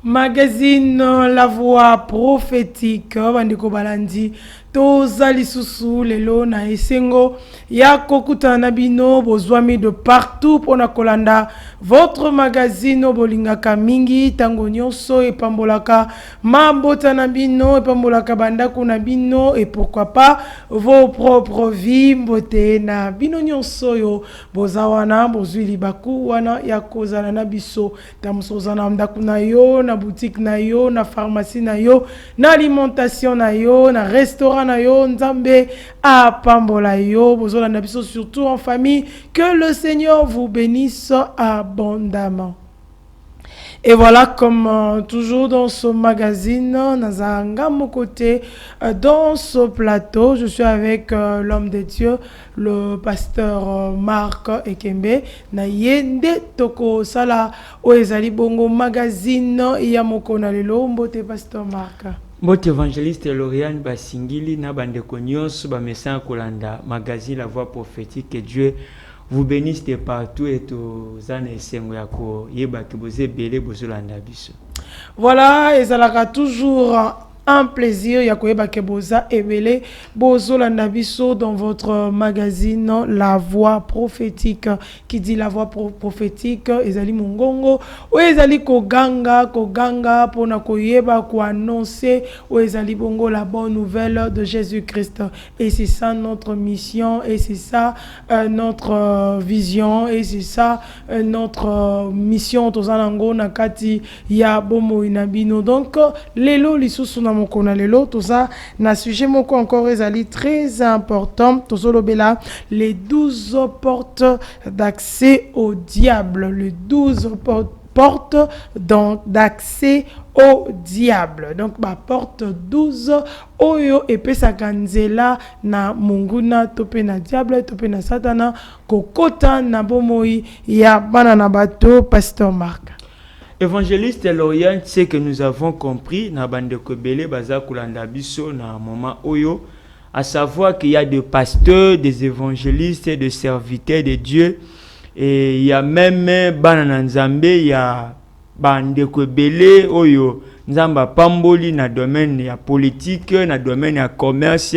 Magazine La Voix prophétique bandeko balandi toza lisusu lelo na esengo ya kokutana na bino bozwami de partout pona kolanda votre magazine bolingaka mingi tango nyonso epambolaka mabota na bino epambolaka bandako na bino et pourquoi pas vos propres vies mbote na bino nyonso yo bozawana bozwi libaku wana ya kozala na biso tamusoza na ndako na yo na boutique na yo na pharmacie na yo na alimentation na yo na restaurant na yo nzambe apambola yo bozola na biso surtout en famille. Que le Seigneur vous bénisse abondamment. Et voilà, comme toujours dans ce magazine, Nazanga mon côté, dans ce plateau, je suis avec l'homme de Dieu, le pasteur Marc Ekembe. Na yende toko sala oezali bongo magazine yamoko na lelo mbote pasteur Marc. Mbote évangéliste Lauriane Basingili na bandeko nyonso ba message kolanda magazine La Voix prophétique. Que Dieu vous bénisse de partout et tous les esengo yako yeba ke boze belé bozolanda biso. Voilà, et ça l'a toujours un plaisir yakoyeba ke boza ebele bozolanda biso dans votre magazine La Voix prophétique. Qui dit La Voix prophétique ezali mongongo o ezali koganga pona koyeba ko annoncer o ezali bongo la bonne nouvelle de Jésus-Christ, et c'est ça notre mission, et c'est ça notre vision, et c'est ça notre mission tozanango na kati ya bomo inabino. Donc lelo lisusu na mokona lelo toza na sujet moko encore ezali très important tozolobela les 12 portes d'accès au diable, les 12 portes d'accès au diable. Donc ma porte 12 oyo epesaka nzela na munguna tope na diable tope na satana kokota na bomoi ya bana na bato. Pasteur Marc. Évangéliste Lauriane, c'est que nous avons compris na bande kobele baza kulanda biso na moment oyo, à savoir qu'il y a des pasteurs, des évangélistes, des serviteurs de Dieu, et il y a même banana nzambe, il y a bande kobele oyo nzamba pamboli na domaine ya politique, na domaine ya commerce,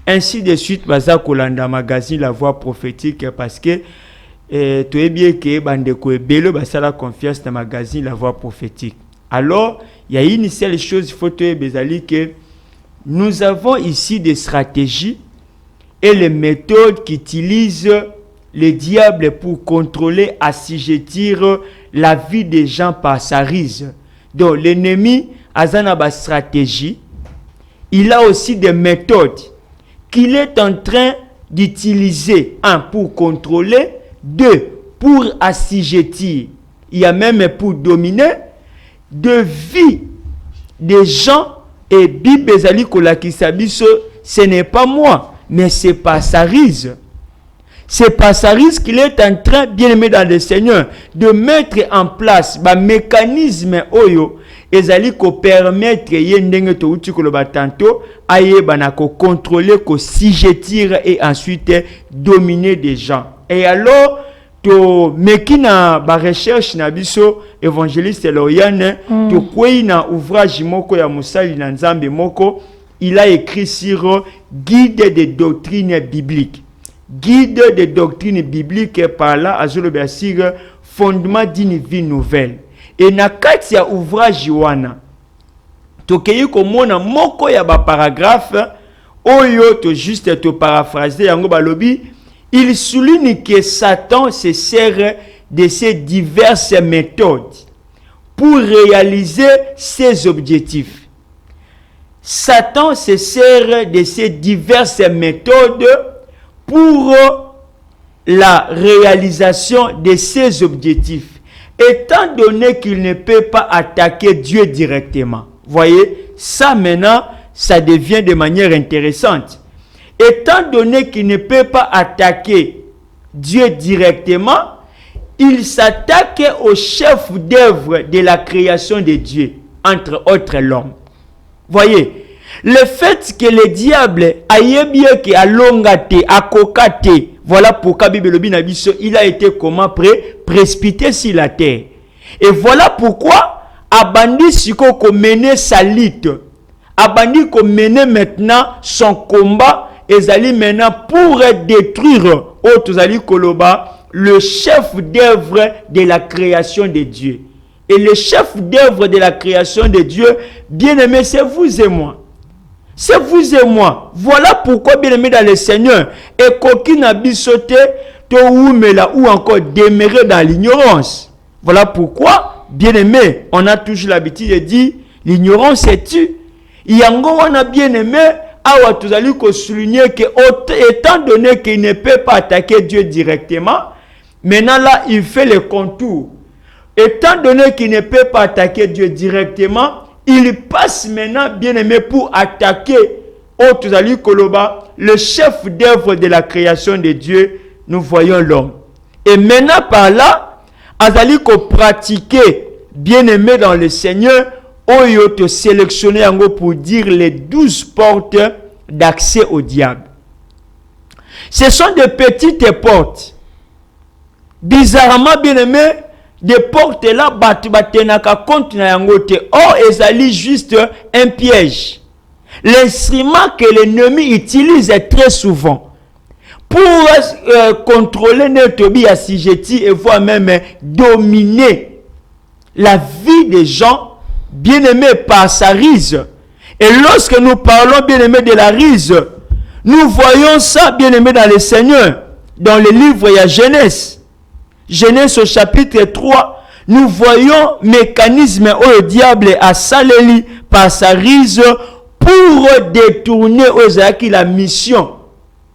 ainsi de suite baza kulanda magazine La Voix prophétique, parce que tu es bien que bandeko ebelo basala confiance dans magazine La Voix prophétique. Alors, il y a une seule chose, il faut te bezali que nous avons ici des stratégies et les méthodes qu'utilisent les diables pour contrôler, assujettir la vie des gens par sa ruse. Donc, l'ennemi a une stratégie. Il a aussi des méthodes qu'il est en train d'utiliser. Un, pour contrôler. Deux, pour assujettir. Il y a même pour dominer de vie des gens. Et Bible ezali kolakisa biso, ce n'est pas moi, mais c'est par sa ruse. C'est par sa ruse qu'il est en train, bien aimé dans le Seigneur, de mettre en place un mécanisme oyo ezali ko permettre yendenge to uti koloba tanto ayeba na ko contrôler, ko assujettir et ensuite dominer des gens. Et alors, to mekina ba recherche na biso évangéliste Lauriane, to kwei na ouvrage moko ya musali na nzambe moko, il a écrit sur guide des doctrines bibliques. Guide des doctrines bibliques, par là azolo basir fondement d'une vie nouvelle. Et na kati ya ouvrage wana to kei komona moko ya ba paragraphe oyo to juste to paraphraser yango balobi. Il souligne que Satan se sert de ces diverses méthodes pour réaliser ses objectifs. Satan se sert de ces diverses méthodes pour la réalisation de ses objectifs, étant donné qu'il ne peut pas attaquer Dieu directement. Voyez, ça maintenant, ça devient de manière intéressante. Étant donné qu'il ne peut pas attaquer Dieu directement, il s'attaque au chef d'œuvre de la création de Dieu, entre autres l'homme. Voyez, le fait que le diable aille bien que alongate, akokate, voilà pourquoi Bible il a été comment précipité sur la terre. Et voilà pourquoi abandi siko ko mener sa lutte, abandi ko mener maintenant son combat, ezali maintenant pour détruire tozali koloba le chef d'œuvre de la création de Dieu. Et le chef d'œuvre de la création de Dieu, bien-aimé, c'est vous et moi. C'est vous et moi. Voilà pourquoi, bien-aimé dans le Seigneur, et koki na bisote, to oumela ou encore demeurer dans l'ignorance. Voilà pourquoi, bien-aimé, on a toujours l'habitude de dire, l'ignorance est tue. Yango on a bien-aimé, awa tozali ko souligner que étant donné qu'il ne peut pas attaquer Dieu directement, maintenant là, il fait le contour. Étant donné qu'il ne peut pas attaquer Dieu directement, il passe maintenant, bien-aimé, pour attaquer tozali koloba, le chef d'œuvre de la création de Dieu. Nous voyons l'homme. Et maintenant par là, azali ko pratiquer, bien-aimé dans le Seigneur, oyo te sélectionner yango pour dire les 12 portes d'accès au diable. Ce sont des petites portes. Bizarrement, bien-aimé, des portes là, batenaka compte na yango te. Or, ezali juste un piège. L'instrument que l'ennemi utilise très souvent pour contrôler notre vie assujettie et voire même dominer la vie des gens, bien-aimés, par sa ruse. Et lorsque nous parlons, bien-aimés, de la ruse, nous voyons ça, bien-aimés, dans le Seigneur. Dans le livre, il y a Genèse. Genèse au chapitre 3, nous voyons mécanisme où le diable a saleli par sa ruse pour détourner aux acquis la mission.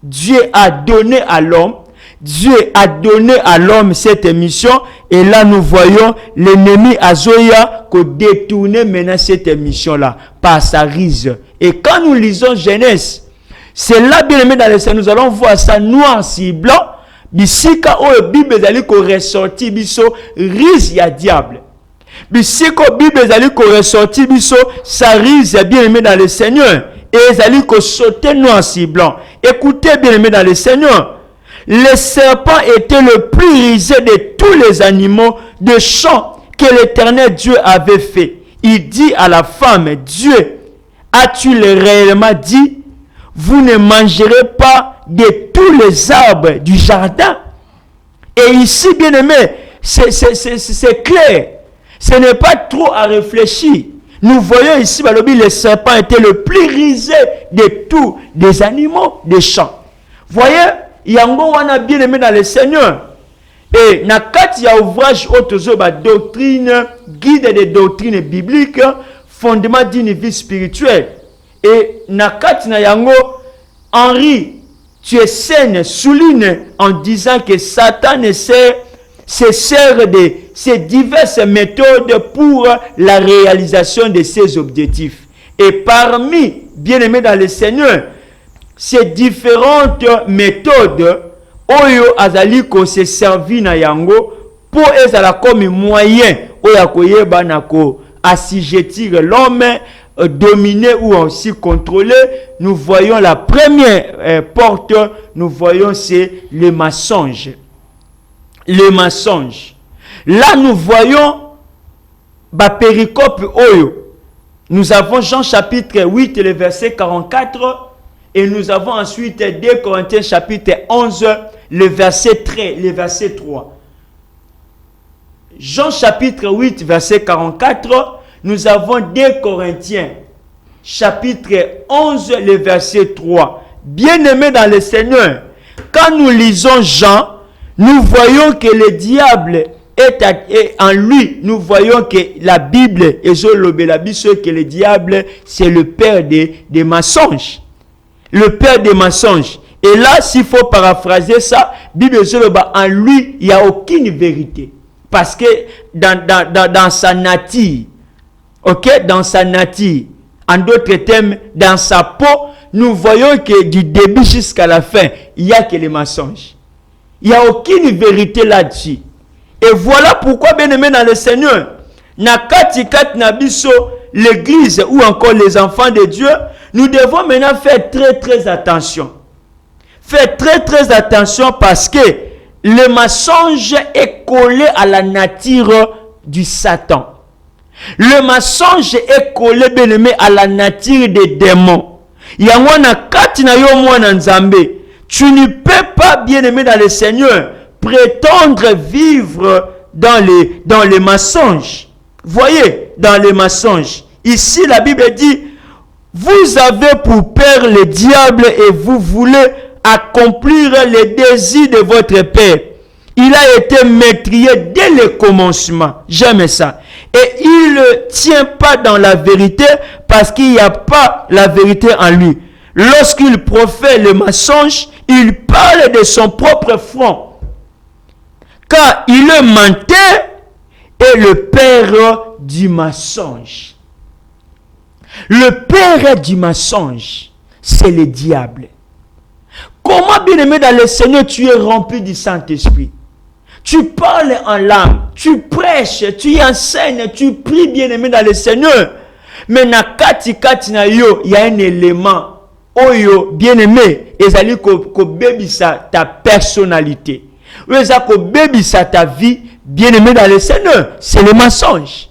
Dieu a donné à l'homme. Dieu a donné à l'homme cette mission. Et là, nous voyons l'ennemi Azoya qui détourné maintenant cette mission-là par sa ruse. Et quand nous lisons Genèse, c'est là, bien aimé, dans le Seigneur, nous allons voir ça noir sur blanc. Bisika o Bible ezali ko ressorti biso ruse ya diable. Bisika Bible ezali ko ressorti biso sa ruse bien aimé dans le Seigneur. Et ezali ko sauter noir sur blanc. Écoutez bien aimé dans le Seigneur. Le serpent était le plus rusé de tous les animaux de champ que l'Éternel Dieu avait fait. Il dit à la femme, Dieu, as-tu réellement dit, vous ne mangerez pas de tous les arbres du jardin? Et ici, bien aimé, c'est clair. Ce n'est pas trop à réfléchir. Nous voyons ici, le serpent était le plus rusé de tous les animaux des champs. Voyez, yango wana bien aimé dans le Seigneur. Et na kati ya ouvrage autozo ba doctrine, guide des doctrines bibliques, fondement d'une vie spirituelle. Et na kati na yango, Henri Thiessène souligne en disant que Satan se sert de ces diverses méthodes pour la réalisation de ses objectifs. Et parmi, bien aimés dans le Seigneur, ces différentes méthodes, Oyo azaliko se servi na yango pour ezala comme moyen oya koyeba na ko assujettir l'homme, dominer ou aussi contrôler. Nous voyons la première porte, nous voyons c'est le mensonge. Le mensonge. Là nous voyons ba péricope oyo. Nous avons Jean chapitre 8 le verset 44 et nous avons ensuite 2 Corinthiens chapitre 11 le verset 3. Jean chapitre 8 verset 44, nous avons 2 Corinthiens chapitre 11 le verset 3. Bien-aimés dans le Seigneur, quand nous lisons Jean, nous voyons que le diable est en lui. Nous voyons que la Bible est que le diable c'est le père des mensonges. Le père des mensonges. Et là, s'il faut paraphraser ça, Bible en lui, il n'y a aucune vérité. Parce que dans sa nature, ok, dans sa nature, en d'autres termes, dans sa peau, nous voyons que du début jusqu'à la fin, il n'y a que les mensonges. Il n'y a aucune vérité là-dessus. Et voilà pourquoi, bien aimé dans le Seigneur, Nakati kat nabiso, l'église ou encore les enfants de Dieu, nous devons maintenant faire très très attention. Faites très très attention parce que le mensonge est collé à la nature du Satan. Le mensonge est collé, bien aimé, à la nature des démons. Yangwana katina yo mwana nzambe. Tu ne peux pas, bien aimé dans le Seigneur, prétendre vivre dans les mensonges. Voyez, dans les mensonges. Ici, la Bible dit, vous avez pour père le diable et vous voulez accomplir les désirs de votre père. Il a été meurtrier dès le commencement. J'aime ça. Et il ne tient pas dans la vérité parce qu'il n'y a pas la vérité en lui. Lorsqu'il profère le mensonge, il parle de son propre front. Car il est menteur et le père du mensonge. Le père du mensonge, c'est le diable. Comment, bien aimé dans le Seigneur, tu es rempli du Saint-Esprit? Tu parles en langue, tu prêches, tu enseignes, tu pries, bien aimé dans le Seigneur. Mais na kati na yo, il y a un élément. Oyo, bien aimé, ezali ko bebisa ta personnalité. Oyo ko bebisa ta vie, bien aimé dans le Seigneur. C'est le mensonge.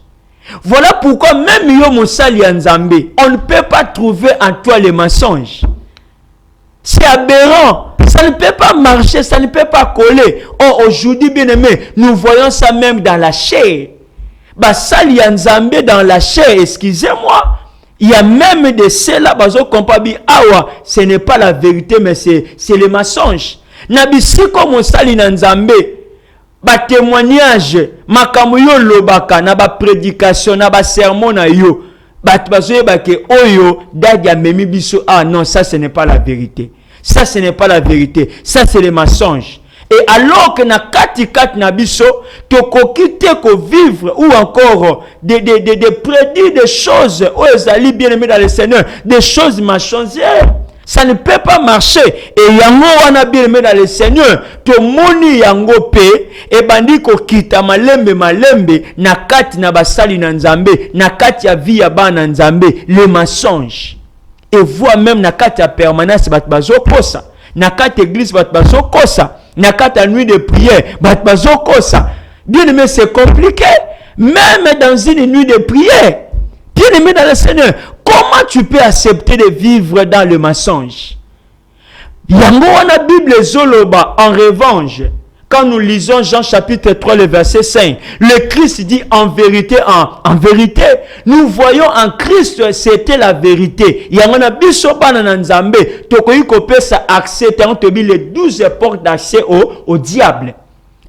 Voilà pourquoi même yo mosali ya Nzambe, on ne peut pas trouver en toi le mensonge. C'est aberrant. Ça ne peut pas marcher, ça ne peut pas coller. Oh, aujourd'hui, bien aimé, nous voyons ça même dans la chair. Basali ya Nzambe dans la chair, excusez-moi. Il y a même de ceux-là, ce n'est pas la vérité, mais c'est le mensonge. Nabisi comme sali na Nzambe, ba témoignage, makambo yo lobaka, na ba prédication, na ba sermon na yo, oyo dadia memi biso. Ah non, ça ce n'est pas la vérité. Ça ce n'est pas la vérité. Ça c'est le mensonge. Et alors que na kati na biso, to kokite ko vivre ou encore de prédire des choses, où ezali bien aimé dans le Seigneur, des choses mensongères. Ça ne peut pas marcher. Et yango wana bien aimé dans le Seigneur, to moni yango pe, e bandi ko kita malembe na kati na basali na Nzambe, na kati ya vie ya bana Nzambe, le mensonge. Et voit même na kati ya permanence bat bazo kosa, na kati église bat bazo kosa, na kati ya nuit de prière bat bazo kosa. Bien aimé, c'est compliqué. Même dans une nuit de prière, bien aimé dans le Seigneur, comment tu peux accepter de vivre dans le mensonge? Yango wana Bible zoloba en revanche. Quand nous lisons Jean chapitre 3, le verset 5, le Christ dit en vérité, en vérité, nous voyons en Christ, c'était la vérité. Yango na biso bana na Nzambe, tokoyi kopesa accès, les 12 portes d'accès au diable.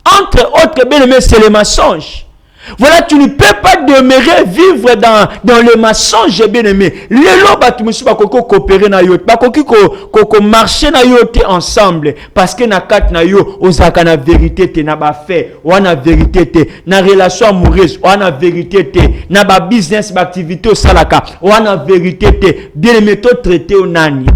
Entre autres, bien aimé, c'est le mensonge. Voilà, tu ne peux pas demeurer vivre dans le mensonge, bien aimé. Les lois, tu ne peux pas coopérer na yo, pas ko marcher na yo ensemble, parce que na kat na yo, ozaka na vérité te, na ba fait, ou na vérité te, na relation amoureuse, ou na vérité te, na ba business, ba activité au salaka, ou na vérité te, bien aimé, to traité au nani.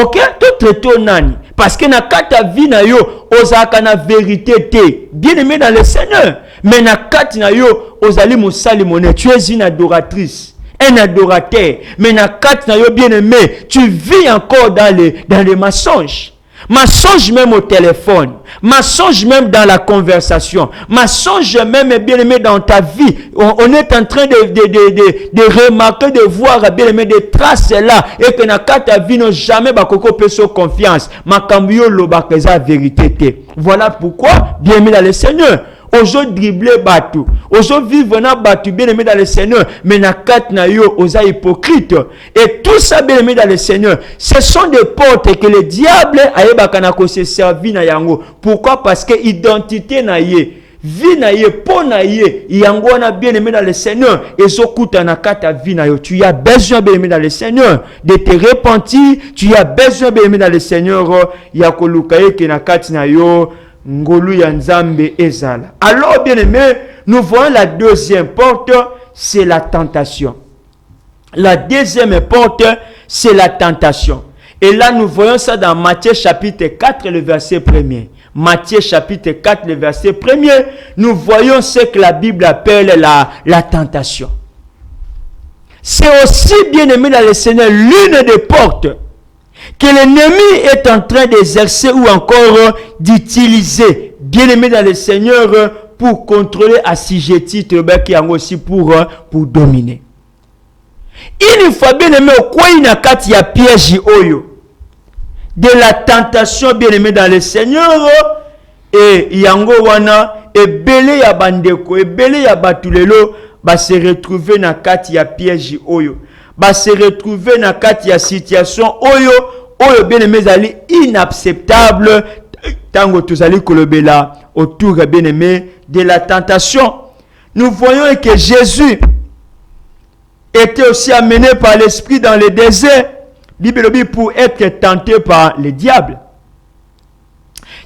Ok, tout traité au nani. Parce que na kata vie na yo, ozaka na vérité te. Bien aimé dans le Seigneur. Mais na kata na yo, ozali mosali moné. Tu es une adoratrice, un adorateur. Mais na kata na yo, bien aimé, tu vis encore dans les mensonges. Mensonge même au téléphone, mensonge même dans la conversation, mensonge même, bien aimé, dans ta vie. On est en train de remarquer, de voir, bien aimé, des traces là, et que na ta vie n'a jamais bakoko peut se confiance. Makambio lobakeza vérité te. Voilà pourquoi, bien aimé dans le Seigneur, aujourd'hui dribbler batu, aujourd'hui vivre na batu, bien aimé dans le Seigneur, mais na kat na yo osa hypocrite. Et tout ça, bien aimé dans le Seigneur, ce sont des portes que le diable ayebaka na ko se servi na yango. Pourquoi? Parce que identité na ye, vie na ye, po na ye, yango na bien aimé dans le Seigneur, et sokuta na kata vie na yo. Tu as besoin, bien aimé dans le Seigneur, de te repentir. Tu as besoin, bien aimé dans le Seigneur, ya kolukaye ke na kati na yo. Ngolu ya Nzambe ezala. Alors, bien aimé, nous voyons la deuxième porte, c'est la tentation. La deuxième porte, c'est la tentation. Et là, nous voyons ça dans Matthieu chapitre 4, le verset 1er. Matthieu chapitre 4, le verset 1er, nous voyons ce que la Bible appelle la tentation. C'est aussi, bien aimé dans le Seigneur, l'une des portes que l'ennemi est en train d'exercer ou encore d'utiliser bien-aimé dans le Seigneur, pour contrôler, assujetti, qui est aussi pour dominer. Une fois bien-aimé, quoi il n'a qu'à y a piège oyo de la tentation, bien-aimé dans le Seigneur, et yango wana, et belé ya bandeko, et belé ya batulelo, va se retrouver na kati ya piège oyo, va se retrouver na kati ya situation oyo, oyo bien-aimé zali inacceptable, tango tozali kolobela autour bien-aimé de la tentation. Nous voyons que Jésus était aussi amené par l'Esprit dans le désert, pour être tenté par le diable.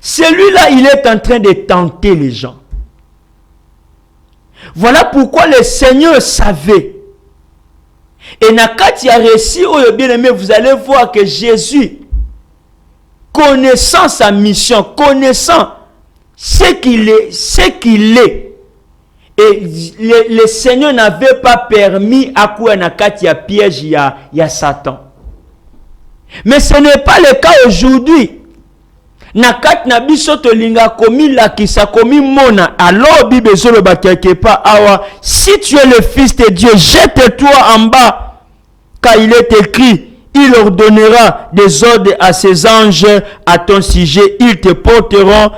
Celui-là, il est en train de tenter les gens. Voilà pourquoi le Seigneur savait. Et nakati a réussi, oh bien-aimé, vous allez voir que Jésus, connaissant sa mission, connaissant ce qu'il est, et le Seigneur n'avait pas permis à quoi nakati a piège il y a Satan. Mais ce n'est pas le cas aujourd'hui. Nakat na biso to linga komi la kisa komi mona, alors Bible zolo ba quelque part awa, si tu es le fils de Dieu, jette-toi en bas, car il est écrit, il ordonnera des ordres à ses anges à ton sujet, ils te porteront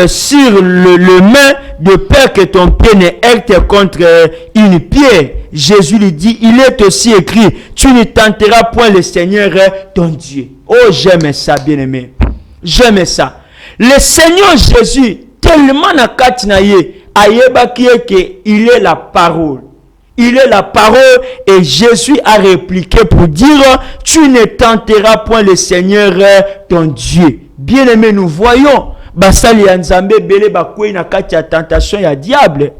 sur le main de peur que ton pied ne heurte contre une pierre. Jésus lui dit, il est aussi écrit, tu ne tenteras point le Seigneur ton Dieu. Oh, j'aime ça, bien-aimé. J'aime ça. Le Seigneur Jésus, tellement na katinaye, ayebaki que il est la parole. Il est la parole et Jésus a répliqué pour dire, tu ne tenteras point le Seigneur ton Dieu. Bien-aimé, nous voyons, basali ya nzambe bele bakwei na kati ya tentation ya diable.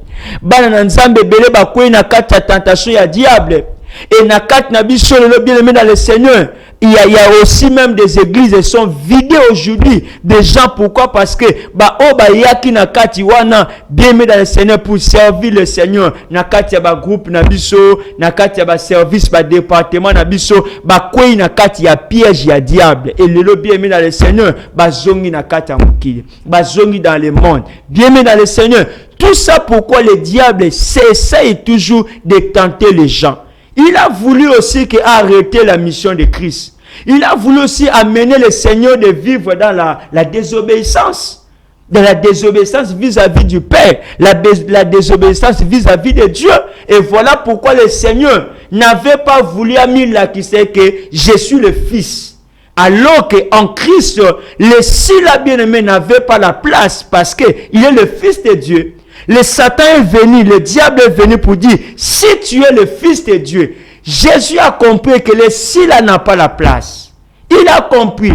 Bana na nzambe bele bakwei na kati ya tentation ya diable. Et na kati na biso lelo bien-aimé dans le Seigneur, il y a aussi même des églises qui sont vidées aujourd'hui des gens. Pourquoi? Parce que yaki na kati wana bien-aimé dans le Seigneur pour servir le Seigneur. Na kati ya ba groupe na biso, na kati ya ba service, ba département na biso, ba kwei na kati ya piège ya diable. Et lelo bien-aimé dans le Seigneur, ba zongi na kati ya mukili, ba zongi dans le monde. Bien-aimé dans le Seigneur, tout ça pourquoi le diable essaye toujours de tenter les gens. Il a voulu aussi arrêter la mission de Christ. Il a voulu aussi amener le Seigneur de vivre dans la désobéissance. Dans la désobéissance vis-à-vis du Père. La désobéissance vis-à-vis de Dieu. Et voilà pourquoi le Seigneur n'avait pas voulu amener là qui sait que je suis le Fils. Alors qu'en Christ, le Sila bien-aimé n'avait pas la place parce qu'il est le Fils de Dieu. Le Satan est venu, le diable est venu pour dire, si tu es le Fils de Dieu, Jésus a compris que le Sila n'a pas la place. Il a compris,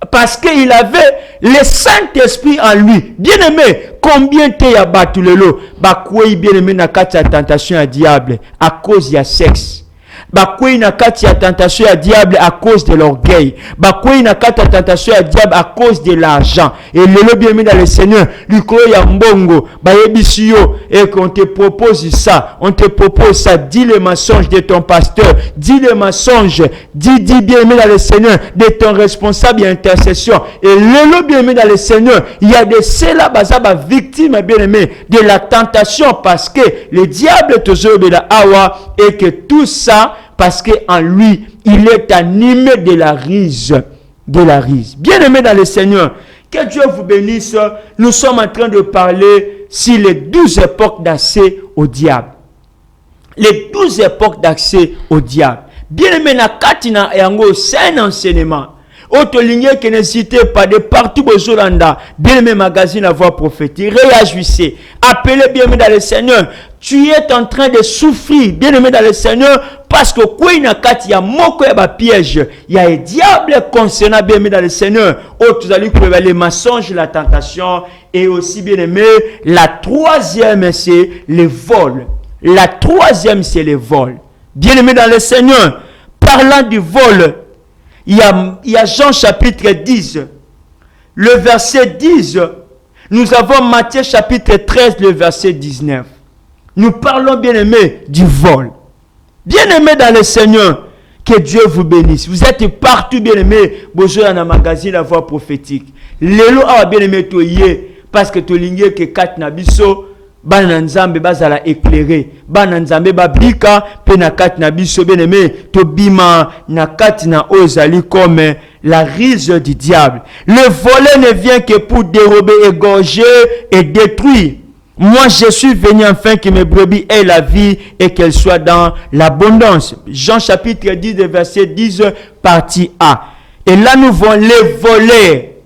parce qu'il avait le Saint-Esprit en lui. Bien-aimé, combien t'es à battu le lot? Bakoué bien-aimé na kati ya tentation à diable, à cause ya sexe. Bakoué na kati ya tentation à diable à cause de l'orgueil. Bakoué na kati ya tentation à diable à cause de l'argent. Et le bien-aimé dans le Seigneur, lui croit ya mbongo, bayebisio, et qu'on te propose ça, on te propose ça, dis le mensonge de ton pasteur, dis le mensonge, dis bien-aimé dans le Seigneur, de ton responsable intercession. Et le bien-aimé dans le Seigneur, il y a de cela, bazaba victime, bien-aimé, de la tentation, parce que le diable toujours de la awa, et que tout ça, parce qu'en lui, il est animé de la rise. De la rise. Bien-aimé dans le Seigneur, que Dieu vous bénisse. Nous sommes en train de parler sur les 12 époques d'accès au diable. Les 12 époques d'accès au diable. Bien-aimé, na katina yango, c'est un enseignement. Autre ligne qui n'hésitez pas de partout au Jolanda, bien-aimé magazine à voix prophétique, réagissez, appelez bien-aimé dans le Seigneur. Tu es en train de souffrir, bien-aimé dans le Seigneur, parce que quoi il y a moko ya piège, il y a un diable concernant bien-aimé dans le Seigneur. Autre vous allez trouver les mensonges, la tentation, et aussi bien-aimé, la troisième c'est le vol. La troisième c'est le vol. Bien-aimé dans le Seigneur, parlant du vol, il y a Jean chapitre 10, le verset 10. Nous avons Matthieu chapitre 13, le verset 19. Nous parlons, bien-aimé, du vol. Bien-aimé dans le Seigneur, que Dieu vous bénisse. Vous êtes partout, bien-aimé. Bonjour, dans un magazine, la voix prophétique. Lélo a bien-aimé, toye. parce que tolingi que kat na biso bana nzambe bazala éclairé, bana nzambe babika pe na kat na biso bien-aimé to bima na kat na ozali comme la ruse du diable. Le volet ne vient que pour dérober, égorger et détruire. Moi, je suis venu afin que mes brebis aient la vie et qu'elles soient dans l'abondance. Jean chapitre 10, verset 10, partie A. Et là, nous voyons les volets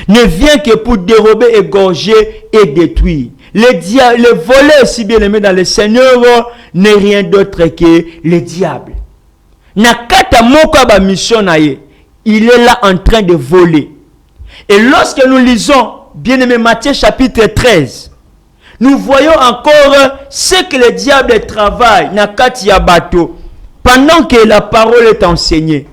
ne vient que pour dérober, égorger et détruire. Le volet, si bien aimé dans le Seigneur, n'est rien d'autre que le diable. Nakata moko ba mission na ye, il est là en train de voler. Et lorsque nous lisons, bien aimé, Matthieu chapitre 13, nous voyons encore ce que le diable travaille nakati ya bato pendant que la parole est enseignée.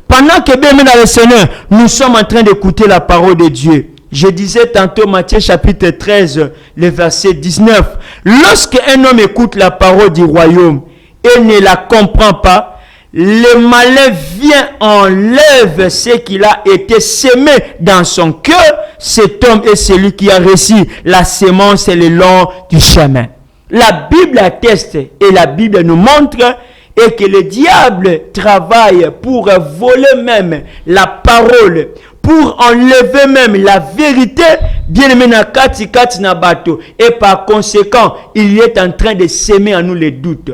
Pendant que bien aimé dans le Seigneur, nous sommes en train d'écouter la parole de Dieu. Je disais tantôt Matthieu chapitre 13, le verset 19. Lorsque un homme écoute la parole du royaume et ne la comprend pas, le malin vient, enlève ce qu'il a été semé dans son cœur. Cet homme est celui qui a reçu la sémence le long du chemin. La Bible atteste et la Bible nous montre et que le diable travaille pour voler même la parole, pour enlever même la vérité, bien aimé na kati na bato. Et par conséquent, il est en train de semer en nous les doutes.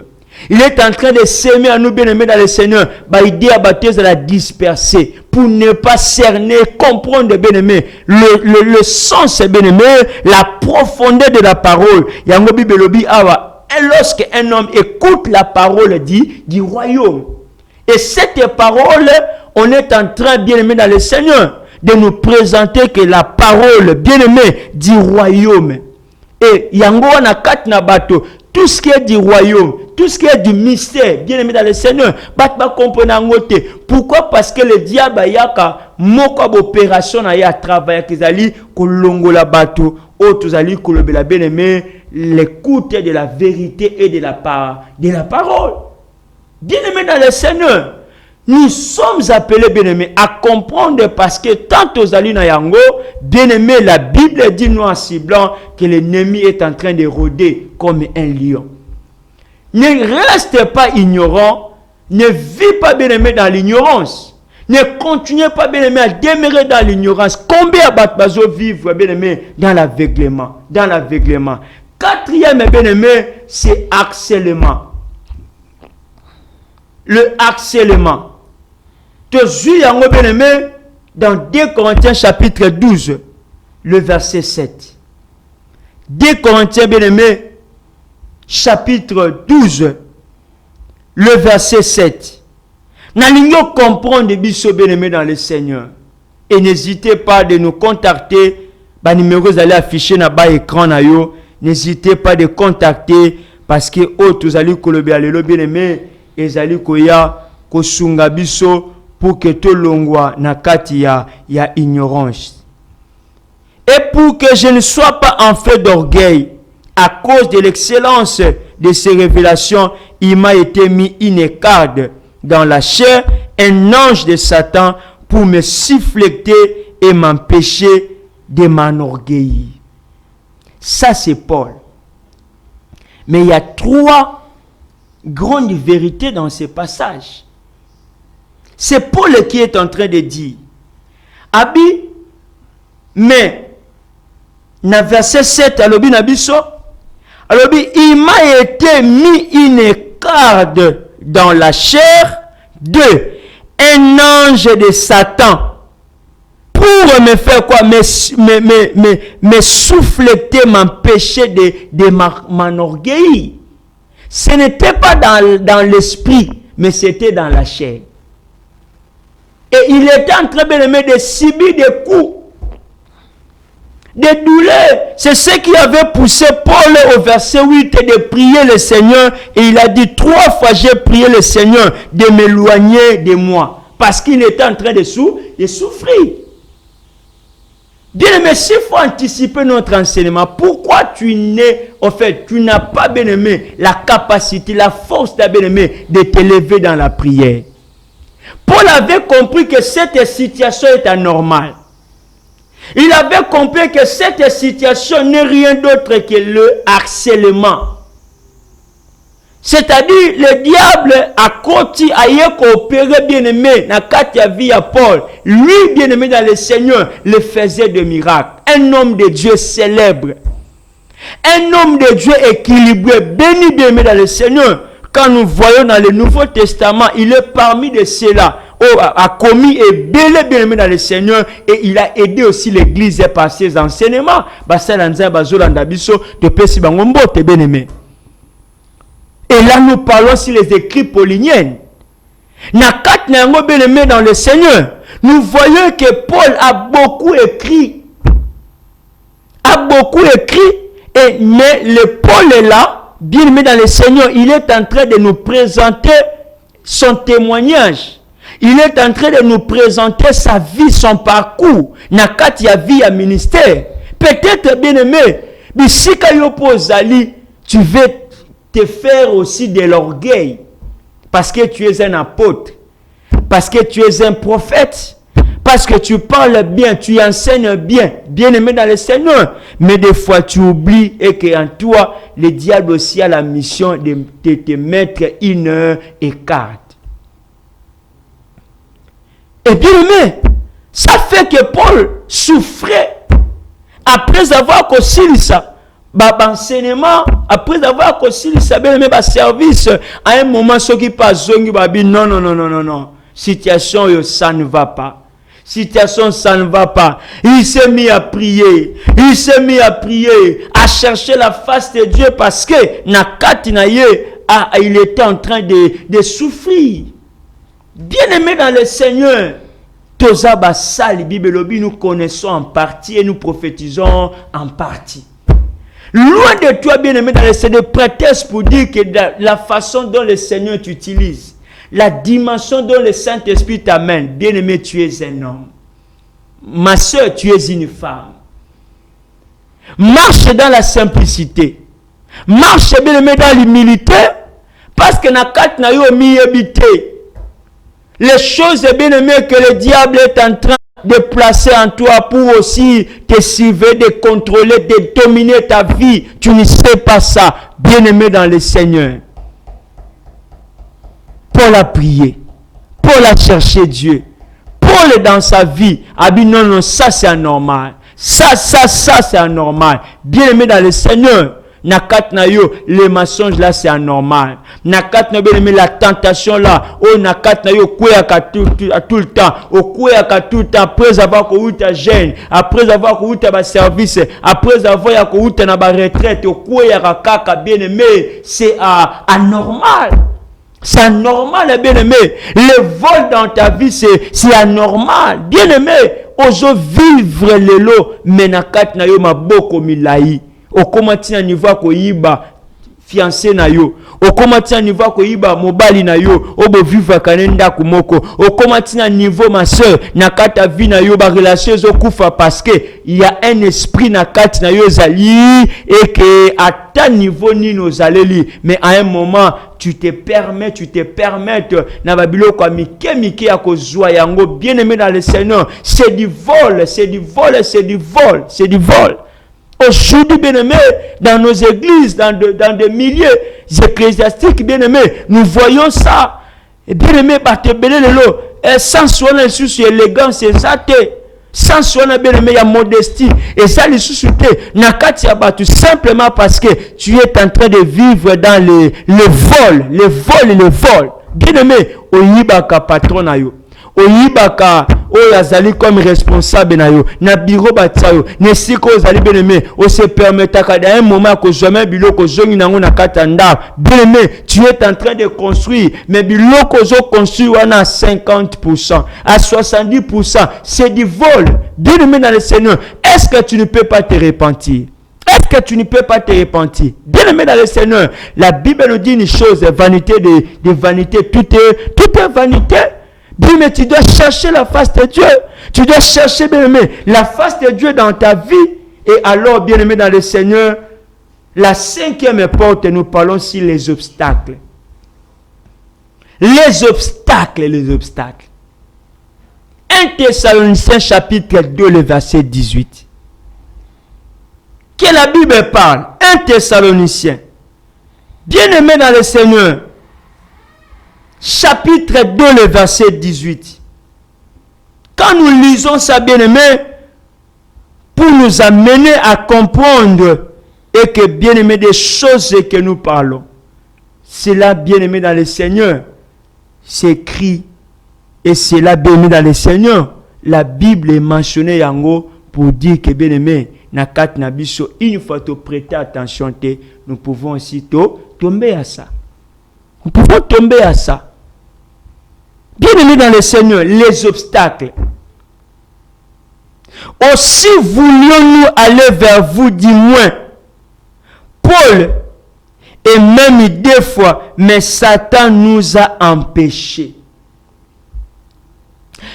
Il est en train de s'aimer à nous bien-aimés dans le Seigneur. L'idée à baptiser la disperser pour ne pas cerner, comprendre bien-aimés le sens bien-aimé, la profondeur de la parole. Yango bibelobi awa. Et lorsque un homme écoute la parole du royaume, et cette parole, on est en train bien-aimé dans le Seigneur de nous présenter que la parole bien-aimé du royaume. Et yango na kat na bato, tout ce qui est du royaume, tout ce qui est du mystère, bien aimé dans le Seigneur, pas comprendre. Pourquoi? Parce que le diable a moko opération à travailler qu'ils kolongo la bateau, autres ali kolobela bien aimé l'écoute de la vérité et de la parole. Bien aimé dans le Seigneur, nous sommes appelés bien aimé à comprendre parce que tant aux ali na yango, bien aimé, la Bible dit noir si blanc que l'ennemi est en train de rôder comme un lion. Ne reste pas ignorant, ne vis pas bien aimé dans l'ignorance, ne continuez pas bien aimé à demeurer dans l'ignorance. Combien de vivent bien aimé dans l'aveuglement, Quatrième bien aimé, c'est harcèlement. Le harcèlement. Tu as bien aimé dans 2 Corinthiens chapitre 12, le verset 7. 2 Corinthiens bien aimé, chapitre 12, le verset 7. N'allons comprendre des biso bien-aimés dans le Seigneur. Et n'hésitez pas de nous contacter. Les numéros allez afficher dans l'écran. N'hésitez pas de contacter parce que autres allez kolobe alelo bien-aimé et allez koya kosunga biso pour que tout longwa na kati ya ignorance. Et pour que je ne sois pas en fait d'orgueil, à cause de l'excellence de ces révélations, il m'a été mis une écarde dans la chair, un ange de Satan pour me siffleter et m'empêcher de m'enorgueillir. Ça, c'est Paul. Mais il y a 3 grandes vérités dans ce passage. C'est Paul qui est en train de dire, Abi, mais, dans verset 7, alobi nabiso, alors, il m'a été mis une écarde dans la chair de un ange de Satan pour me faire quoi? Me souffleter, m'empêcher de m'enorgueillir. Ce n'était pas dans l'esprit, mais c'était dans la chair. Et il était en train de subir des coups, des douleurs. C'est ce qui avait poussé Paul au verset 8 de prier le Seigneur. Et il a dit 3 fois, j'ai prié le Seigneur de m'éloigner de moi. Parce qu'il était en train de souffrir. Bien aimé, s'il faut anticiper notre enseignement, pourquoi tu n'as pas, bien aimé, la capacité, la force, bien aimé, de t'élever dans la prière? Paul avait compris que cette situation est anormale. Il avait compris que cette situation n'est rien d'autre que le harcèlement. C'est-à-dire, le diable a continué à coopérer, bien-aimé, dans la vie à Paul. Lui, bien-aimé dans le Seigneur, le faisait de miracles. Un homme de Dieu célèbre. Un homme de Dieu équilibré, béni, bien-aimé dans le Seigneur. Quand nous voyons dans le Nouveau Testament, il est parmi de ceux-là. A commis et bien-aimé dans le Seigneur, et il a aidé aussi l'église par ses enseignements. Et là, nous parlons sur les écrits pauliniens. Bien-aimé dans le Seigneur, nous voyons que Paul a beaucoup écrit. Mais le Paul est là, bien-aimé dans le Seigneur, il est en train de nous présenter son témoignage. Il est en train de nous présenter sa vie, son parcours. Nakati a vie à ministère. Peut-être, bien-aimé, mais si tu veux te faire aussi de l'orgueil. Parce que tu es un apôtre. Parce que tu es un prophète. Parce que tu parles bien, tu enseignes bien. Bien-aimé dans le Seigneur. Mais des fois, tu oublies et qu'en toi, le diable aussi a la mission de te mettre une heure et quart. Et bien aimé, ça fait que Paul souffrait après avoir conçu ça. Enseignement, après avoir conçu ça, bien aimé, service, à un moment, ceux qui passent, non. Situation, ça ne va pas. Situation, ça ne va pas. Il s'est mis à prier. À chercher la face de Dieu parce que, il était en train de souffrir. Bien-aimé dans le Seigneur, nous connaissons en partie et nous prophétisons en partie. Loin de toi, bien-aimé dans le Seigneur, prétexte pour dire que la façon dont le Seigneur t'utilise, la dimension dont le Saint-Esprit t'amène, bien-aimé, tu es un homme. Ma soeur, tu es une femme. Marche dans la simplicité. Marche, bien-aimé, dans l'humilité, parce que na yo mi habité. Les choses, bien aimé, que le diable est en train de placer en toi pour aussi te suivre, de contrôler, de dominer ta vie. Tu ne sais pas ça. Bien aimé dans le Seigneur. Paul a prié. Paul a cherché Dieu. Paul est dans sa vie. A dit non, ça c'est anormal. Ça c'est anormal. Bien aimé dans le Seigneur. Nakat na yo, les mensonges là c'est anormal. Nakat na yo, la tentation là, oh nakat na yo, kouya tout le temps, oh kouya tout le temps, après avoir couru ta gêne, après avoir couru ta service, après avoir couru ta retraite, oh kouya kaka bien aimé, c'est anormal. C'est anormal, bien aimé. Le vol dans ta vie, c'est anormal. Bien aimé, ozo vivre le lot, mais nakat na yo maboko milai. Au comment tu niveau ko yiba fiancé na yo, au comment tu niveau ko yiba mobali na yo, obo vivre kanenda kumoko, au comment tu niveau ma soeur na kata vie na yo ba relation zo kufa parce que il y a un esprit na kati na yo zali et que à ta niveau ni nos aleli, mais à un moment tu te permets na babilo kwa mike ya kozwa yango. Bien aimé dans le Seigneur, c'est du vol. Aujourd'hui, bien-aimés, dans nos églises, dans des milieux ecclésiastiques, bien-aimés, nous voyons ça. Et bien-aimés, sans soin sur élégance, c'est ça. Sans soin, bien-aimés, il y a modestie. Et ça, les sous-soutés, nakati abatu, simplement parce que tu es en train de vivre dans le vol. Bien-aimés, oyibaka patron na yo. Oyibaka oyazali comme responsable na yo na bureau batayo ne siko ozali bien-aimé o se permetaka d'un moment que jamais biloko zongi nango na katanda. Bien-aimé, tu es en train de construire mais biloko zo construire wana à 50%, à 70%, c'est du vol. Bien-aimé dans le Seigneur, est-ce que tu ne peux pas te repentir? Est-ce que tu ne peux pas te repentir? Bien-aimé dans le Seigneur, la Bible nous dit une chose, vanité de vanité, tout est vanité. Dis, mais tu dois chercher la face de Dieu. Tu dois chercher, bien-aimé, la face de Dieu dans ta vie. Et alors, bien-aimé dans le Seigneur, la cinquième porte, nous parlons sur les obstacles. Les obstacles. 1 Thessaloniciens chapitre 2, le verset 18. Que la Bible parle. 1 Thessaloniciens. Bien-aimé dans le Seigneur. Chapitre 2, le verset 18. Quand nous lisons ça, bien-aimé, pour nous amener à comprendre et que, bien-aimé, des choses que nous parlons, c'est là, bien-aimé dans le Seigneur, c'est écrit, et c'est là, bien-aimé dans le Seigneur, la Bible est mentionnée yango pour dire que, bien-aimé, une fois tu prêter attention, nous pouvons aussi tomber à ça. Nous pouvons tomber à ça. Bien-aimé dans le Seigneur, les obstacles. Aussi voulions-nous aller vers vous, du moins. Paul, et même deux fois, mais Satan nous a empêchés.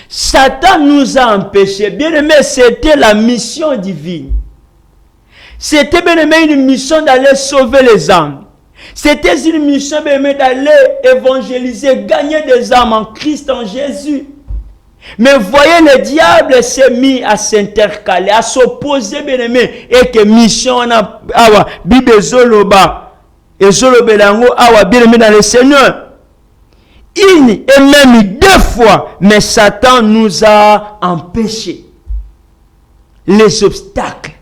Satan nous a empêchés. Bien-aimé, c'était la mission divine. C'était, bien-aimé, une mission d'aller sauver les âmes. C'était une mission, bien-aimé, d'aller évangéliser, gagner des âmes en Christ, en Jésus. Mais voyez, le diable s'est mis à s'intercaler, à s'opposer, bien-aimé, et que mission, on a, Bible Zoloba, et Zolobelango, bien-aimé dans le Seigneur. Une et même deux fois, mais Satan nous a empêchés. Les obstacles.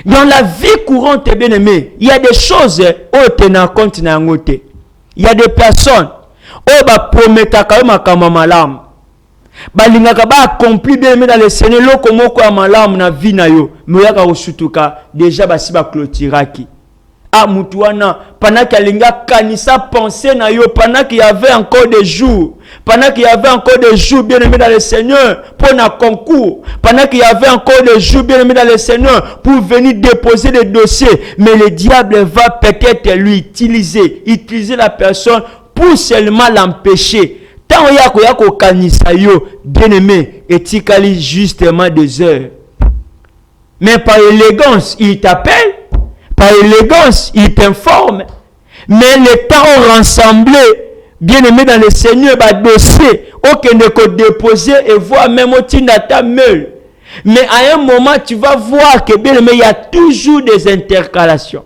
Dans la vie courante, bien-aimé, il y a des choses où tu n'as compte. Il y a des personnes où promettent à malam. Balingaka ba accompli bien-aimé dans le Seigneur loko moko ya malamu na vie na yo. Moyaka osutuka déjà basi ba clôturaki. Ah mutuana pendant qu'il alinga kanisa penser na yo, pendant qu'il y avait encore des jours, bien-aimé dans le Seigneur pour un concours, pendant qu'il y avait encore des jours, bien-aimé dans le Seigneur pour venir déposer des dossiers, mais le diable va peut-être lui utiliser la personne pour seulement l'empêcher. Tant yako kanisa yo, bien-aimé, etikali justement des heures. Mais par élégance, il t'appelle. Par élégance, il t'informe. Mais le temps rassemblé, bien-aimé dans le Seigneur, dossier, aucun ne peut déposer et voir même au tinata meule. Mais à un moment, tu vas voir que, bien-aimé, il y a toujours des intercalations.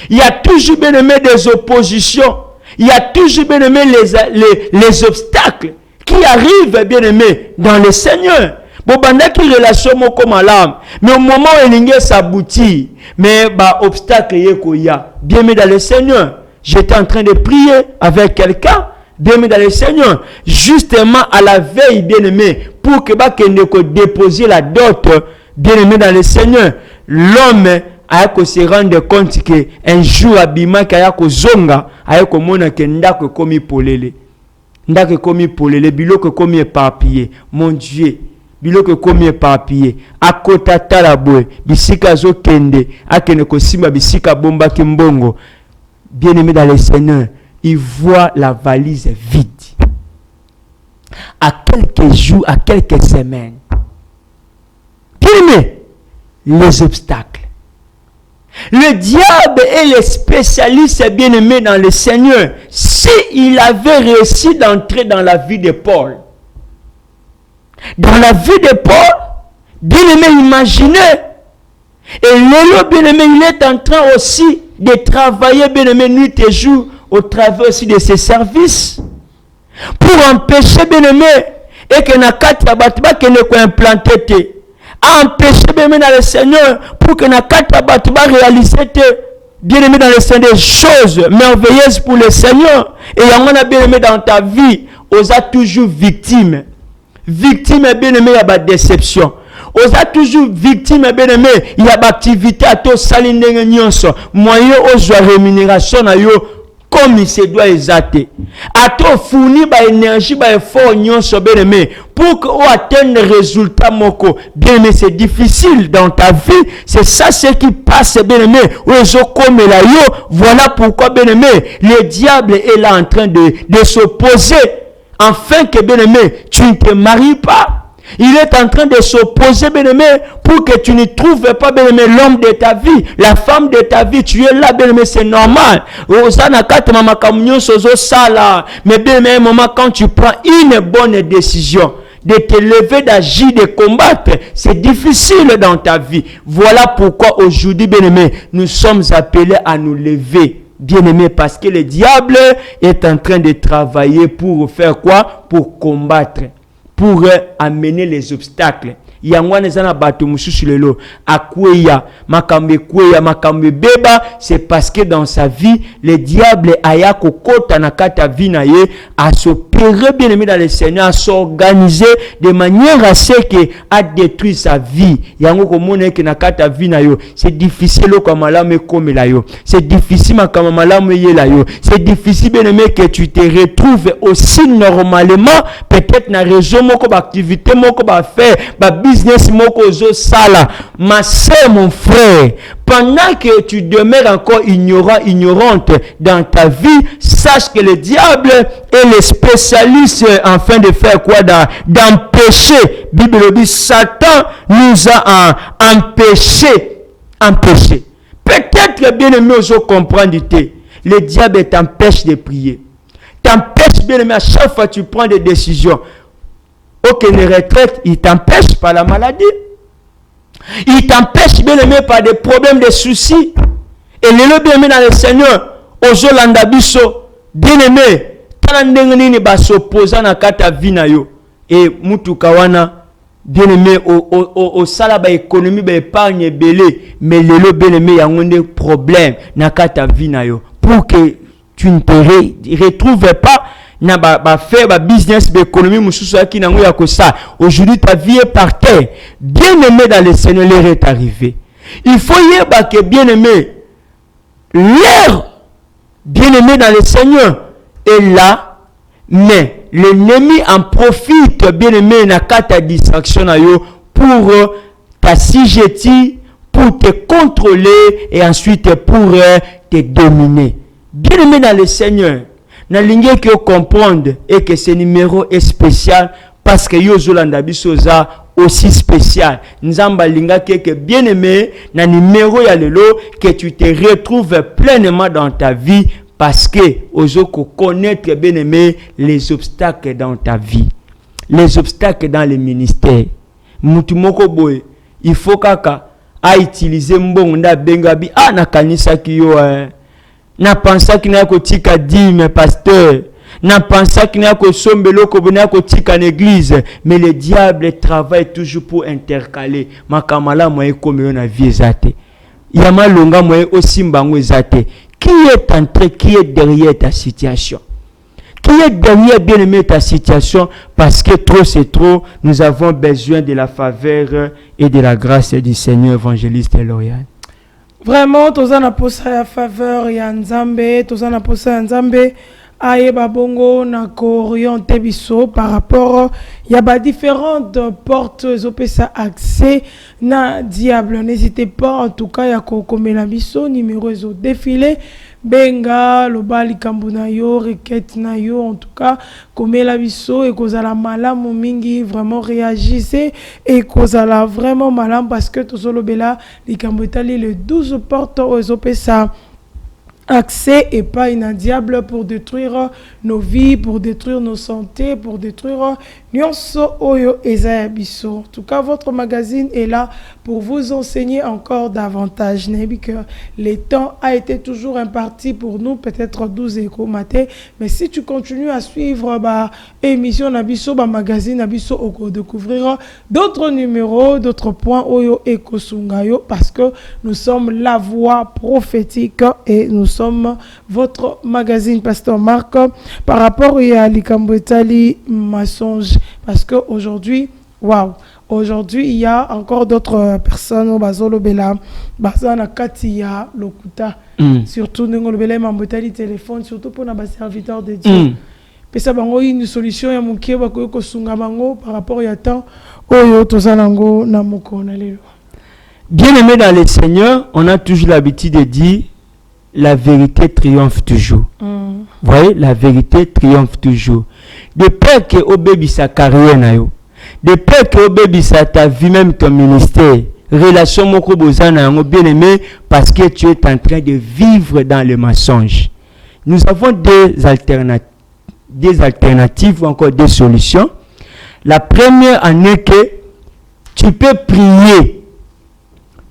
Il y a toujours, bien-aimé, des oppositions. Il y a toujours, bien-aimé, les obstacles qui arrivent, bien-aimé, dans le Seigneur. Bon, qui relation moko malam, mais au moment où il s'aboutit, mais obstacle ya, bien-aimé dans le Seigneur. J'étais en train de prier avec quelqu'un, bien-aimé dans le Seigneur, justement à la veille, bien-aimé, pour que ne déposer la dot, bien-aimé dans le Seigneur. L'homme a se rendre compte que un jour abima kaya ko zonga aya ko mona ke ndako komi polele biloko komi éparpillé. Mon Dieu, biloko komi éparpillé akota talabwe bisika zo kende akene ko simba bisika bomba kimbongo. Bien-aimé dans le Seigneur, il voit la valise vide. À quelques jours, à quelques semaines. Bien-aimé, les obstacles. Le diable est le spécialiste bien-aimé dans le Seigneur. S'il avait réussi d'entrer dans la vie de Paul, dans la vie de Paul, bien-aimé, imaginez. Et Lélo, bien-aimé, il est en train aussi de travailler, bien-aimé, nuit et jour, au travers aussi de ses services, pour empêcher, bien-aimé, et que Nakati Abatiba qui ne soit implanté. Empêcher bien-aimé dans le Seigneur pour que Nakati Abatiba réalise bien-aimé dans le Seigneur des choses merveilleuses pour le Seigneur. Et on a bien-aimé dans ta vie, on a toujours victime. Victime bien-aimé, il y a pas de déception. On a toujours victime bien-aimé, il y a pas d'activité à tout salindengue nyonso. Moyen aux rémunération na yo comme il se doit exalter. À tout fournir ba énergie, ba effort nyonso bien-aimé pour que on atteigne le résultat moko. Bien-aimé, c'est difficile dans ta vie. C'est ça ce qui passe bien-aimé. Comme la yo, voilà pourquoi bien-aimé, le diable est là en train de s'opposer afin que bien-aimé, tu ne te maries pas. Il est en train de s'opposer, bien-aimé, pour que tu ne trouves pas, bien-aimé, l'homme de ta vie, la femme de ta vie. Tu es là, bien-aimé, c'est normal. Mais bien-aimé, un moment, quand tu prends une bonne décision, de te lever, d'agir, de combattre. C'est difficile dans ta vie. Voilà pourquoi aujourd'hui, bien-aimés, nous sommes appelés à nous lever. Bien-aimés, parce que le diable est en train de travailler pour faire quoi? Pour combattre, pour amener les obstacles. Yangwana zana bato mususu lelo akweya makambe kweya makambe beba, c'est parce que dans sa vie le diable aya kokota na kata vie na ye, à s'opérer bien aimé dans le Seigneur, à s'organiser de manière à ce que à détruire sa vie. Yango komona ke na kata vie na yo, c'est difficile ko malamu comme la yo, c'est difficile makama malamu ye la yo, c'est difficile bien aimé que tu te retrouves aussi normalement, peut-être na raison moko ba activité moko ba faire ba business moko zo sala. Ma sœur, mon frère, pendant que tu demeures encore ignorante dans ta vie, sache que le diable est le spécialiste en fin de faire quoi? D'empêcher. Bible dit Satan nous a empêché. Peut-être bien aimé aux comprendre, le diable t'empêche de prier, t'empêche bien aimé à chaque fois que tu prends des décisions. Aucune retraite, il t'empêche par la maladie. Il t'empêche bien aimé par des problèmes, des soucis. Et le bien aimé dans le Seigneur, aux Jolanda biso, bien aimé, t'as ba s'opposer na kata vina yo. Et mutu kawana, bien aimé, au salaba économie, ba épargne belé, mais le bien aimé, y a un problème na kata vina yo. Pour que tu ne te retrouves pas na ba faire ba business ba économie mususu aki nango ya ko ça. Aujourd'hui ta vie est par terre. Bien aimé dans le Seigneur, l'heure est arrivée. Il faut y ba que bien aimé, l'heure bien aimé dans le Seigneur est là, mais l'ennemi en profite bien aimé na kata distraction na yo pour t'assiéger, pour te contrôler et ensuite pour te dominer. Bien aimé dans le Seigneur, na lingue que comprendre et que ce numéro est spécial parce que yo zolanda bisoza aussi spécial. Nzamba linga que bien aimé na numéro ya lelo que tu te retrouves pleinement dans ta vie parce que ozoko connaître bien aimé les obstacles dans ta vie, les obstacles dans le ministère. Mutu moko boy, il faut kaka a utiliser mbongo nda bengabi na kanisa kiyo na pensa ki na ko tika dîme pasteur, na pensa ki na ko sombelo ko bona ko tika l'église, mais le diable travaille toujours pour intercaler makamala moye comme na vie ezate yama longa moye aussi mbango ezate. Qui est derrière ta situation? Qui est derrière bien aimé ta situation? Parce que trop c'est trop, nous avons besoin de la faveur et de la grâce du Seigneur. Évangéliste Lauriane. Vraiment, toza na posa ya faveur ya Nzambe, toza na posa ya Nzambe aye babongo na orienter biso par rapport ya ba différentes portes opesa accès na diable. N'hésitez pas en tout cas ya kokomela biso numéro zo défilé benga lobali kambuna yo requête na yo, en tout cas komela biso et kozala malamu mingi, vraiment réagissez et kozala vraiment malamu parce que tozolobela likambo etali le 12 portes opesa accès et pas inadiable pour détruire nos vies, pour détruire nos santé, pour détruire nyonso oyo eza biso. En tout cas, votre magazine est là pour vous enseigner encore davantage. N'est-ce que le temps a été toujours imparti pour nous, peut-être 12 échos matin, mais si tu continues à suivre émission Nabiso, magazine Nabiso, on découvrir d'autres numéros, d'autres points oyo Eko Sungayo, parce que nous sommes la voix prophétique et nous sommes votre magazine, Pasteur Marc, par rapport à l'Ikambotali mensonge. Parce qu'aujourd'hui, aujourd'hui, il y a encore d'autres personnes au Bazolo Bela, Bazana Katia, Lokuta, surtout Nengolo Bela, Mambotali téléphone, surtout pour nos serviteurs de Dieu. Et ça, une solution, il y a mon qui par rapport à temps, Oyo Tozanango, Namoko, Nalelo. Bien aimé dans le Seigneur, on a toujours l'habitude de dire la vérité triomphe toujours. Vous voyez, la vérité triomphe toujours. De peur que au bébé sa carrière na yo, de peur que au bébé sa ta vie, même ton ministère, relation moko bozana bien aimé, parce que tu es en train de vivre dans le mensonge. Nous avons des alternatives ou encore des solutions. La première année que tu peux prier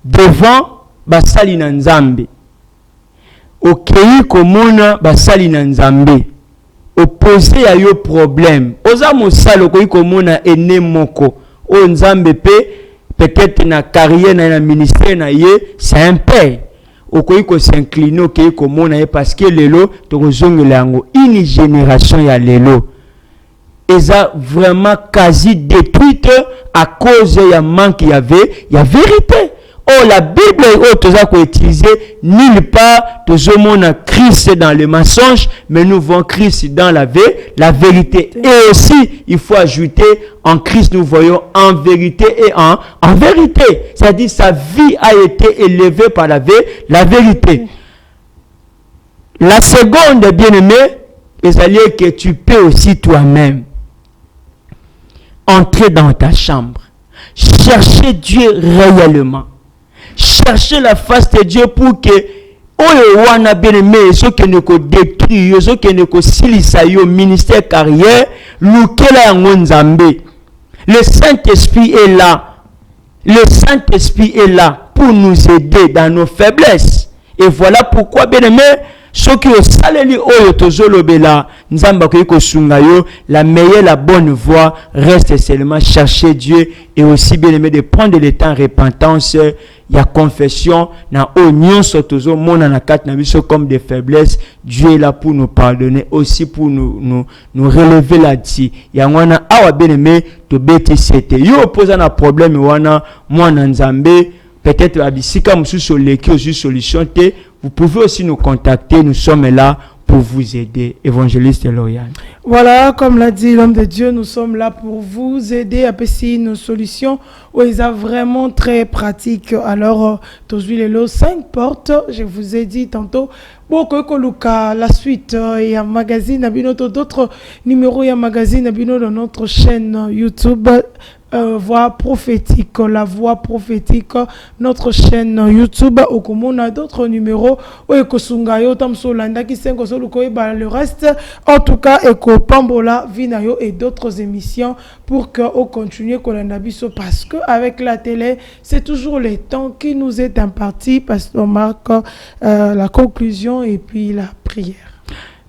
devant basali na nzambe. Okei komona basali na nzambe. Opposé à yo problème. Oza mosalo koyi komona ene moko. O nzambe peut-être na carrière na ministère na ye, c'est un père. Okoyi ko s'incliner okei komona ye parce que lelo tokozongela yango une génération ya lelo. Eza vraiment quasi détruite à cause ya manque y avait, y a vérité. Oh, la Bible est utilisée nulle part. Nous avons Christ dans le mensonge, mais nous voyons Christ dans la vérité. Et aussi, il faut ajouter, en Christ, nous voyons en vérité et en vérité. C'est-à-dire, sa vie a été élevée par la vérité. La seconde, bien-aimé, c'est que tu peux aussi toi-même entrer dans ta chambre. Chercher Dieu réellement. Chercher la face de Dieu pour que oyo wana bien-aimé ce qui ne ko détruire ce qui ne ko silisa yo ministère carrière lukela yango nzambe. Le Saint-Esprit est là. Le Saint-Esprit est là pour nous aider dans nos faiblesses. Et voilà pourquoi bien-aimé ce qui est saleli oyo tozolobela nzamba ko sunga yo, la meilleure, la bonne voie reste seulement chercher Dieu et aussi bien aimé de prendre le temps repentance, il y a confession na oignon sotozo mona na kat na biso comme des faiblesses. Dieu est là pour nous pardonner aussi pour nous relever là-dessus. Ya ngwana awa bien aimé to beti sete yo posa na problème wana mwana nzambe peut-être abisika mususu leki aussi solution te. Vous pouvez aussi nous contacter, nous sommes là pour vous aider. Évangéliste Lauriane. Voilà, comme l'a dit l'homme de Dieu, nous sommes là pour vous aider à passer nos solutions où ils sont vraiment très pratiques. Alors, tous les 5 portes, je vous ai dit tantôt, beaucoup de la suite, il y a un magazine, d'autres numéros, il y a un magazine dans notre chaîne YouTube. Voix prophétique, la voix prophétique, notre chaîne YouTube. Au on a d'autres numéros. Le reste, en tout cas, Eko Pambola, Vinayo et d'autres émissions pour qu'on continue parce que avec la télé, c'est toujours le temps qui nous est imparti parce qu'on marque la conclusion et puis la prière.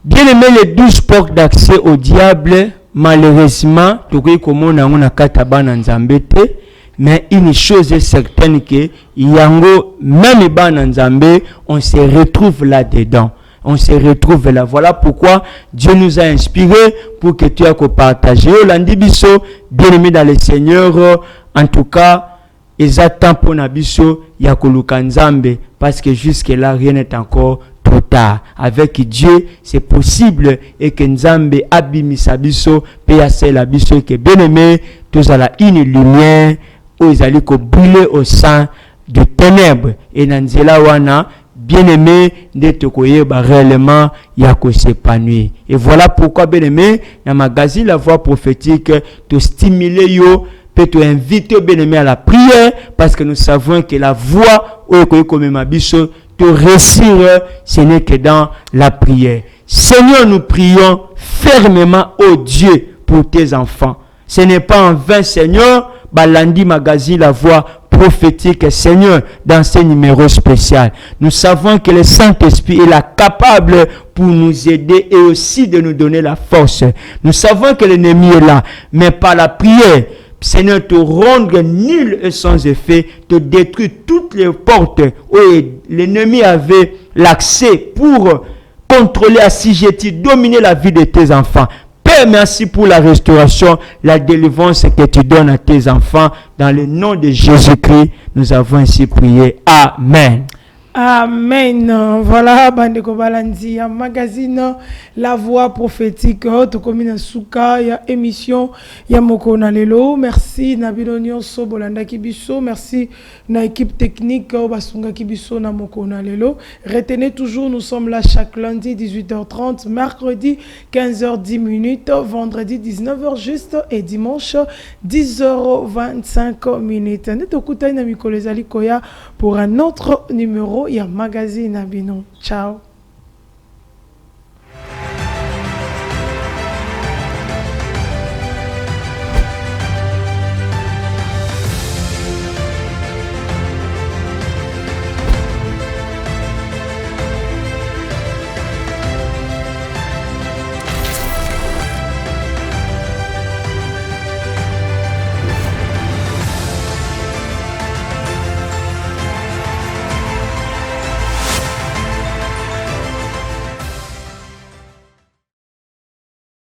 Bien aimé, les 12 portes d'accès au diable. Malheureusement, mais une chose est certaine que yango même bananzambe, on se retrouve là-dedans. On se retrouve là. Voilà pourquoi Dieu nous a inspiré pour que tu aies partagé. Landibiso, bien aimé dans le Seigneur, en tout cas, ils attendent pour Nabiso, Yakoluka Nzambe, parce que jusque-là, rien n'est encore trop tard. Avec Dieu, c'est possible et que Nzambe abimisa biso, peyase la biso, que bien aimé, tous à la une lumière, où ils allaient brûler au sein de ténèbres. Et Nanzela wana, bien aimé, d'être réellement, yako s'épanouir. Et voilà pourquoi, bien aimé, dans le magazine La Voix Prophétique, te stimuler yo, peut te inviter, bien aimé, à la prière, parce que nous savons que la voix, te réussir, ce n'est que dans la prière. Seigneur, nous prions fermement, ô Dieu, pour tes enfants. Ce n'est pas en vain, Seigneur, Balandi Magazine, La Voix Prophétique, Seigneur, dans ce numéro spécial. Nous savons que le Saint-Esprit est là, capable pour nous aider et aussi de nous donner la force. Nous savons que l'ennemi est là, mais par la prière, Seigneur, te rendre nul et sans effet, te détruire toutes les portes où l'ennemi avait l'accès pour contrôler, assujettir, dominer la vie de tes enfants. Père, merci pour la restauration, la délivrance que tu donnes à tes enfants. Dans le nom de Jésus-Christ, nous avons ainsi prié. Amen. Amen. Voilà, Bandeko Balandi, un magazine La Voix Prophétique, Tokomina Souka, il y a émission, il y a Moko Nalelo. Merci Nabino Nyonso Bolanda Kibiso, merci na équipe technique Basunga Kibiso na Moko Nalelo. Retenez toujours, nous sommes là chaque lundi 18h30, mercredi 15h10, vendredi 19h juste et dimanche 10h25. Netokuta na Mikolo Zali Koya pour un autre numéro. Il y a magazine à Binon. Ciao.